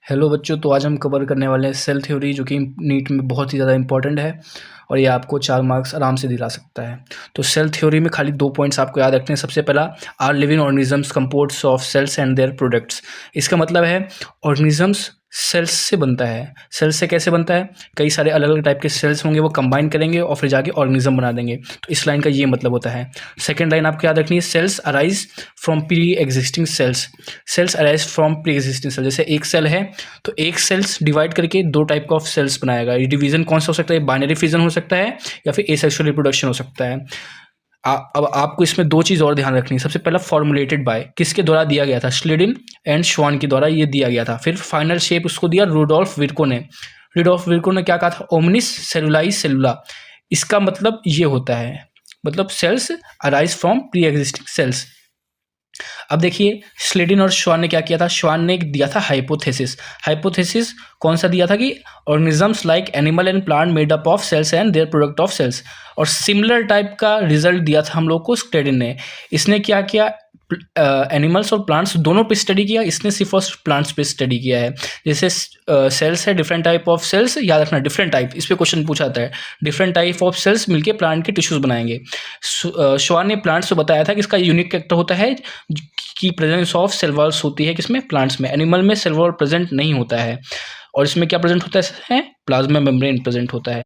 Hello बच्चों, तो आज हम कवर करने वाले हैं सेल थ्योरी, जो कि नीट में बहुत ही ज़्यादा इंपॉर्टेंट है और ये आपको 4 मार्क्स आराम से दिला सकता है। तो सेल थ्योरी में खाली 2 पॉइंट्स आपको याद रखने हैं। सबसे पहला, are living organisms composed of cells and their products. इसका मतलब है ऑर्गेनिजम्स सेल्स से बनता है। सेल्स से कैसे बनता है? कई सारे अलग अलग टाइप के सेल्स होंगे, वो कंबाइन करेंगे और फिर जाके ऑर्गेनिज्म बना देंगे। तो इस लाइन का ये मतलब होता है। सेकेंड लाइन आपको याद रखनी है, cells arise from pre existing cells. Cells arise from pre existing cell. जैसे एक सेल है तो एक सेल्स डिवाइड करके 2 टाइप का ऑफ सेल्स बनाएगा। ये डिवीजन कौन सा हो सकता है? बाइनरी फिजन हो सकता है या फिर एसेक्सुअल रिप्रोडक्शन हो सकता है। अब आपको इसमें 2 चीज़ और ध्यान रखनी है। सबसे पहला, फॉर्मुलेटेड बाय, किसके द्वारा दिया गया था? स्लीडिन एंड श्वान के द्वारा ये दिया गया था। फिर फाइनल शेप उसको दिया रुडोल्फ विर्को ने। रुडोल्फ विर्को ने क्या कहा था? ओमनिस सेलुलाई सेलुला। इसका मतलब ये होता है, मतलब cells arise from pre existing cells. अब देखिए, स्लेडिन और श्वान ने क्या किया था? श्वान ने दिया था हाइपोथेसिस। हाइपोथेसिस कौन सा दिया था कि organisms like animal and plant made up of cells and their product of cells. और सिमिलर टाइप का रिजल्ट दिया था हम लोग को स्लेडिन ने। इसने क्या किया? एनिमल्स और प्लांट्स दोनों पे स्टडी किया, इसने सिर्फ और प्लांट्स पे स्टडी किया है। जैसे सेल्स है, डिफरेंट टाइप ऑफ सेल्स, याद रखना डिफरेंट टाइप, इस पे क्वेश्चन पूछा जाता है। डिफरेंट टाइप ऑफ सेल्स मिलके प्लांट के टिश्यूज बनाएंगे। श्वान ने प्लांट्स को बताया था कि इसका यूनिक कैरेक्टर होता है कि प्रेजेंस ऑफ सेल वॉल्स होती है किसमें? प्लांट्स में। एनिमल में सेल वॉल प्रेजेंट नहीं होता है। और इसमें क्या प्रेजेंट होता है? प्लाज्मा मेम्ब्रेन प्रेजेंट होता है।